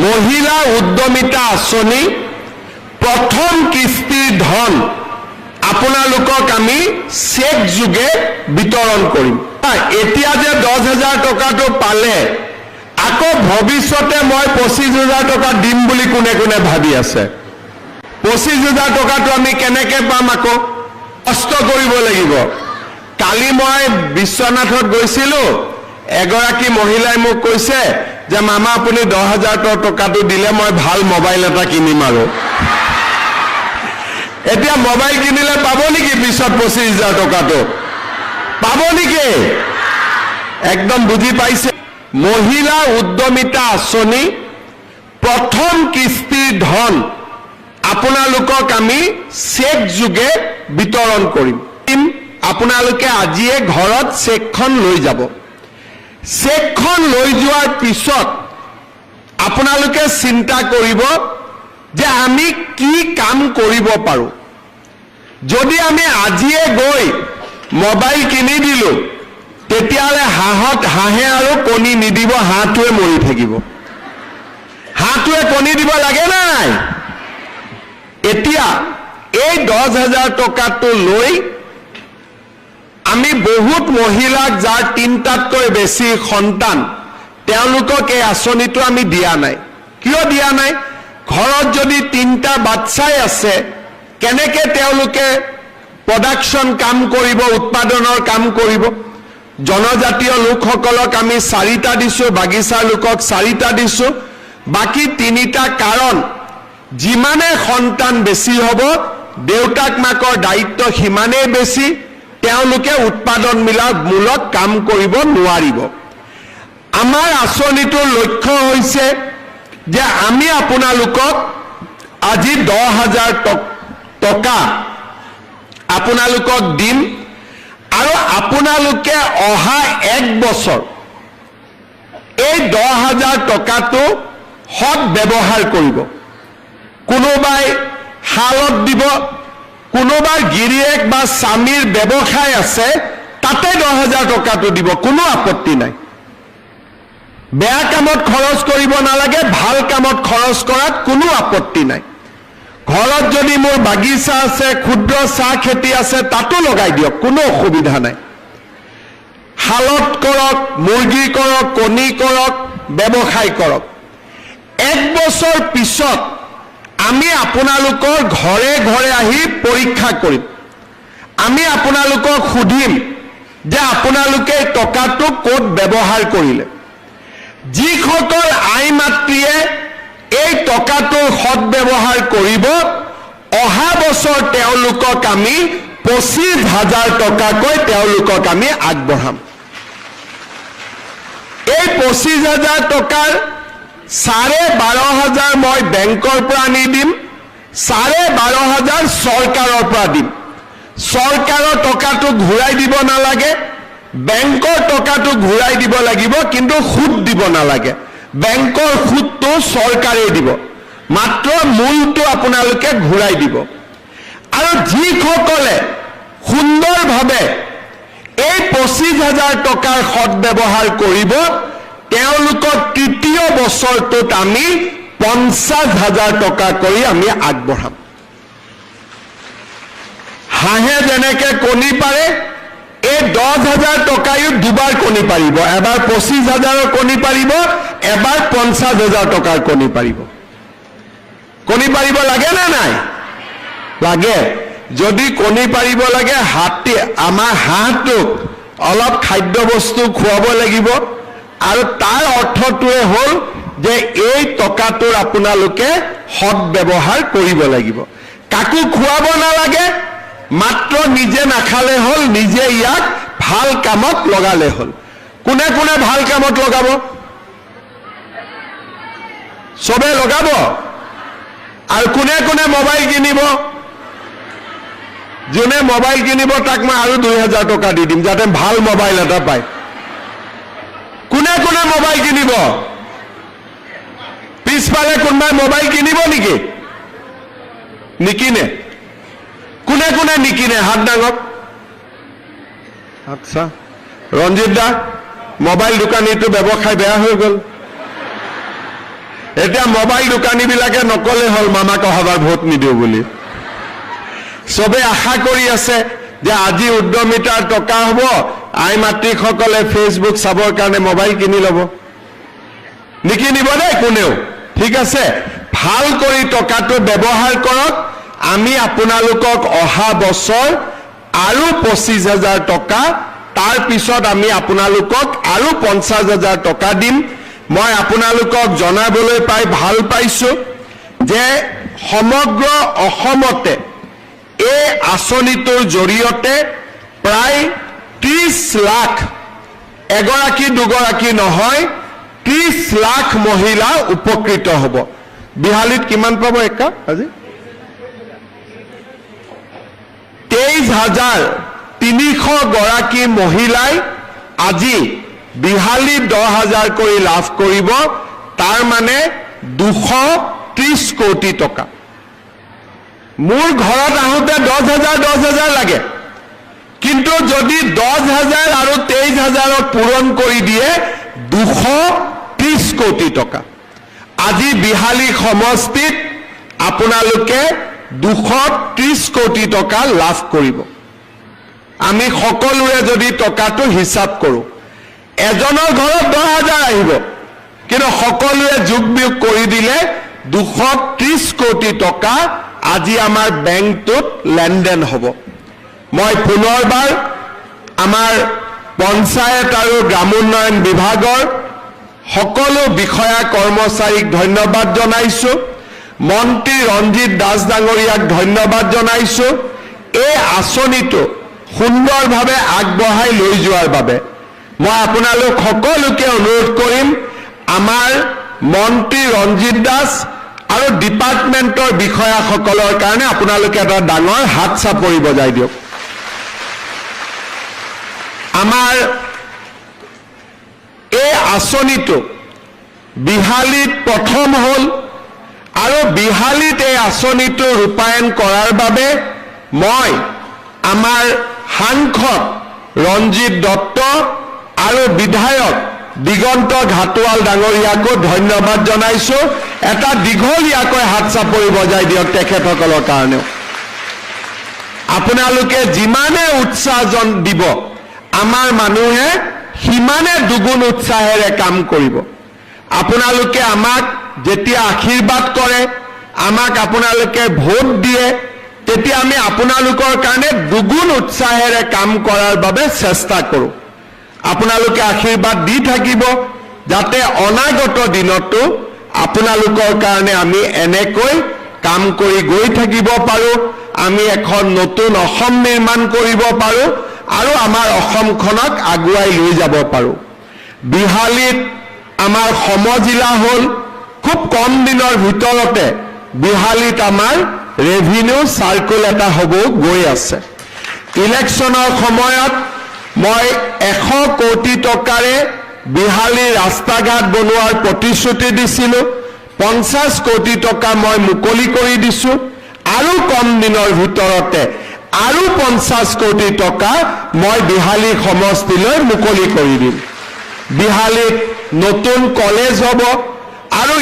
মহিলা উদ্যমিতা আঁচনি প্ৰথম কিস্তিৰ ধন আপোনালোকক আমি চেক যোগে বিতৰণ কৰিম। এতিয়া যে 10,000 টকাটো পালে আকৌ ভৱিষ্যতে মই 25,000 টকা দিম বুলি কোনে কোনে ভাবি আছে? 25,000 টকাটো আমি কেনেকে পাম? আকৌ কষ্ট কৰিব লাগিব। কালি মই বিশ্বনাথত গৈছিলো, এগৰাকী মহিলাই মোক কৈছে যে মামা আপুনি 10,000 টকাটো দিলে মই ভাল মোবাইল এটা কিনিম। আৰু এতিয়া মোবাইল কিনিলে পাব নেকি পিছত 25,000 টকাটো? পাব নেকি? একদম বুজি পাইছে? মহিলা উদ্যমিতা আঁচনি প্ৰথম কিস্তিৰ ধন আপোনালোকক আমি চেক যোগে বিতৰণ কৰিম। আপোনালোকে আজিয়ে ঘৰত চেকখন লৈ যাব। চেকখন লৈ যোৱাৰ পিছত আপোনালোকে চিন্তা কৰিব যে আমি কি কাম কৰিব পাৰোঁ। যদি আমি আজিয়ে গৈ মোবাইল কিনি দিলো তেতিয়াহ'লে হাঁহে আৰু কণী নিদিব, হাঁহটোৱে মৰি থাকিব। হাঁহটোৱে কণী দিব লাগে নাই? এতিয়া এই 10,000 টকাটো লৈ আমি বহুত মহিলাক যাৰ 3টাতকৈ বেছি সন্তান তেওঁলোকক এই আঁচনিটো আমি দিয়া নাই। কিয় দিয়া নাই? ঘৰত যদি 3টা বাচ্চাই আছে কেনেকে তেওঁলোকে প্ৰডাকশ্যন কাম কৰিব, উৎপাদনৰ কাম কৰিব? জনজাতীয় লোকসকলক আমি 4টা দিছোঁ, বাগিচাৰ লোকক 4টা দিছোঁ, বাকী 3টা। কাৰণ যিমানে সন্তান বেছি হ'ব দেউতাক মাকৰ দায়িত্ব সিমানেই বেছি, তেওঁলোকে উৎপাদনমূলক কাম কৰিব নোৱাৰিব। আমাৰ আঁচনিটোৰ লক্ষ্য হৈছে যে আমি আপোনালোকক আজি 10,000 টকা আপোনালোকক দিম আৰু আপোনালোকে অহা 1 বছৰ এই 10,000 টকাটো সৎ ব্যৱহাৰ কৰিব। কোনোবাই শালত দিব, কোনোবাৰ গিৰিয়েক বা স্বামীৰ ব্যৱসায় আছে তাতে 10,000 টকাটো দিব, কোনো আপত্তি নাই। বেয়া কামত খৰচ কৰিব নালাগে, ভাল কামত খৰচ কৰাত কোনো আপত্তি নাই। ঘৰত যদি মোৰ বাগিচা আছে, ক্ষুদ্ৰ চাহ খেতি আছে, তাতো লগাই দিয়ক, কোনো অসুবিধা নাই। শালত কৰক, মুৰ্গী কৰক, কণী কৰক, ব্যৱসায় কৰক। 1 বছৰ পিছত আমি আপোনালোকৰ ঘৰে ঘৰে আহি পৰীক্ষা কৰিম। আমি আপোনালোকক সুধিম যে আপোনালোকে টকাটো ক'ত ব্যৱহাৰ কৰিলে। যিসকল আই মাতৃয়ে এই টকাটোৰ সৎ ব্যৱহাৰ কৰিব, অহা বছৰ তেওঁলোকক আমি 25,000 টকাকৈ তেওঁলোকক আমি আগবঢ়াম। এই 25,000 টকাৰ 12,500 মই বেংকৰ পৰা আনি দিম, 12,500 চৰকাৰৰ পৰা দিম। চৰকাৰৰ টকাটো ঘূৰাই দিব নালাগে, বেংকৰ টকাটো ঘূৰাই দিব লাগিব, কিন্তু সুদ দিব নালাগে। বেংকৰ সুদটো চৰকাৰে দিব, মাত্ৰ মূলটো আপোনালোকে ঘূৰাই দিব। আৰু যিসকলে সুন্দৰভাৱে এই 25,000 টকাৰ সৎ ব্যৱহাৰ কৰিব তেওঁলোকক তৃতীয় বছৰটোত আমি 50,000 টকা কৰি আমি আগবঢ়াম। হাঁহে যেনেকে কণী পাৰে, এই 10,000 টকায়ো দুবাৰ কণী পাৰিব। এবাৰ 25,000ৰ কণী পাৰিব, এবাৰ 50,000 টকাৰ কণী পাৰিব। কণী পাৰিব লাগে নে নাই? লাগে। যদি কণী পাৰিব লাগে, আমাৰ হাঁহটোক অলপ খাদ্য বস্তু খুৱাব লাগিব। আৰু তাৰ অৰ্থটোৱে হ'ল যে এই টকাটোৰ আপোনালোকে সৎ ব্যৱহাৰ কৰিব লাগিব। কাকো খুৱাব নালাগে, মাত্ৰ নিজে নাখালে হ'ল, নিজে ইয়াক ভাল কামত লগালে হ'ল। কোনে কোনে ভাল কামত লগাব? চবে লগাব। আৰু কোনে কোনে মোবাইল কিনিব? যোনে মোবাইল কিনিব তাক মই আৰু 2,000 টকা দি দিম, যাতে ভাল মোবাইল এটা পায়। কোনে কোনে মোবাইল কিনিব? পিছফালে কোনোবাই মোবাইল কিনিব নেকি? নিকিনে। কোনে কোনে নিকিনে? হাত দাঙক। আচ্ছা, ৰঞ্জিত দা, মোবাইল দোকানীটো ব্যৱসায় বেয়া হৈ গ'ল। এতিয়া মোবাইল দোকানীবিলাকে নকলে হ'ল মামাক অহাবাৰ ভোট নিদিওঁ বুলি। চবে আশা কৰি আছে যে আজি উদ্যমিতাৰ টকা হ'ব, আই মাতৃসকলে ফেচবুক চাবৰ কাৰণে মোবাইল কিনি ল'ব। নিকিনিব দেই কোনেও, ঠিক আছে? ভাল কৰি টকাটো ব্যৱহাৰ কৰক। আমি আপোনালোকক অহা বছৰ আৰু 25,000 টকা, তাৰ পিছত আমি আপোনালোকক আৰু 50,000 টকা দিম। মই আপোনালোকক জনাবলৈ পাই ভাল পাইছো যে সমগ্ৰ অসমতে এই আঁচনিটোৰ জৰিয়তে প্ৰায় 30 লাখ, এগৰাকী দুগৰাকী নহয়, 30 লাখ মহিলা উপকৃত হ'ব। বিহালীত কিমান পাব একা আজি? 23,300 গৰাকী মহিলাই আজি বিহালীত 10,000 কৰি লাভ কৰিব। তাৰ মানে 230 কোটি টকা। মোৰ ঘৰত আহোঁতে 10,000 লাগে, কিন্তু যদি 10,000 আৰু 23,000 পূৰণ কৰি দিয়ে 230 কোটি টকা। আজি বিহালী সমষ্টিত আপোনালোকে 230 কোটি টকা লাভ কৰিব। আমি সকলোৱে যদি টকাটো হিচাপ কৰোঁ, এজনৰ ঘৰত 10,000 আহিব, কিন্তু সকলোৱে যোগ বিয়োগ কৰি দিলে 230 কোটি টকা আজি আমাৰ বেংকটোত লেনদেন হ'ব। মই পুনৰবাৰ আমাৰ পঞ্চায়ত আৰু গ্ৰামোন্নয়ন বিভাগৰ সকলো বিষয়া কৰ্মচাৰীক ধন্যবাদ জনাইছো। মন্ত্ৰী ৰঞ্জিত দাস ডাঙৰীয়াক ধন্যবাদ জনাইছো এই আঁচনিটো সুন্দৰভাৱে আগবঢ়াই লৈ যোৱাৰ বাবে। মই আপোনালোক সকলোকে অনুৰোধ কৰিম, আমাৰ মন্ত্ৰী ৰঞ্জিত দাস আৰু ডিপাৰ্টমেণ্টৰ বিষয়াসকলৰ কাৰণে আপোনালোকে এটা ডাঙৰ হাত চাপৰি বজাই দিয়ক। আমাৰ এই আঁচনিটো বিহালীত প্ৰথম হ'ল, আৰু বিহালীত এই আঁচনিটো ৰূপায়ণ কৰাৰ বাবে মই আমাৰ সাংসদ ৰঞ্জিত দত্ত আৰু বিধায়ক দিগন্ত ঘাটোৱাল ডাঙৰীয়াকো ধন্যবাদ জনাইছো। এটা দীঘলীয়াকৈ হাত চাপৰি বজাই দিয়ক তেখেতসকলৰ কাৰণেও। আপোনালোকে যিমানে উৎসাহ দিব, আমাৰ মানুহে সিমানে দুগুণ উৎসাহেৰে কাম কৰিব। আপোনালোকে আমাক যেতিয়া আশীৰ্বাদ কৰে, আমাক আপোনালোকে ভোট দিয়ে, তেতিয়া আমি আপোনালোকৰ কাৰণে দুগুণ উৎসাহেৰে কাম কৰাৰ বাবে চেষ্টা কৰোঁ। আপোনালোকে আশীৰ্বাদ দি থাকিব, যাতে অনাগত দিনতো আপোনালোকৰ কাৰণে আমি এনেকৈ কাম কৰি গৈ থাকিব পাৰোঁ। আমি এখন নতুন অসম নিৰ্মাণ কৰিব পাৰোঁ আৰু আমাৰ অসমখনক আগুৱাই লৈ যাব পাৰোঁ। বিহালীত আমাৰ সমজিলা হ'ল, খুব কম দিনৰ ভিতৰতে বিহালীত আমাৰ ৰেভিনিউ চাৰ্কুল এটা হ'ব গৈ আছে। ইলেকশ্যনৰ সময়ত মই 100 কোটি টকাৰে বিহালীৰ ৰাস্তা ঘাট বনোৱাৰ প্ৰতিশ্ৰুতি দিছিলোঁ। 50 কোটি টকা মই মুকলি কৰি দিছোঁ, আৰু কম দিনৰ ভিতৰতে আৰু 50 কোটি টকা মই বিহালী সমষ্টিলৈ মুকলি কৰি দিম। বিহালীত নতুন কলেজ হ'ব আৰু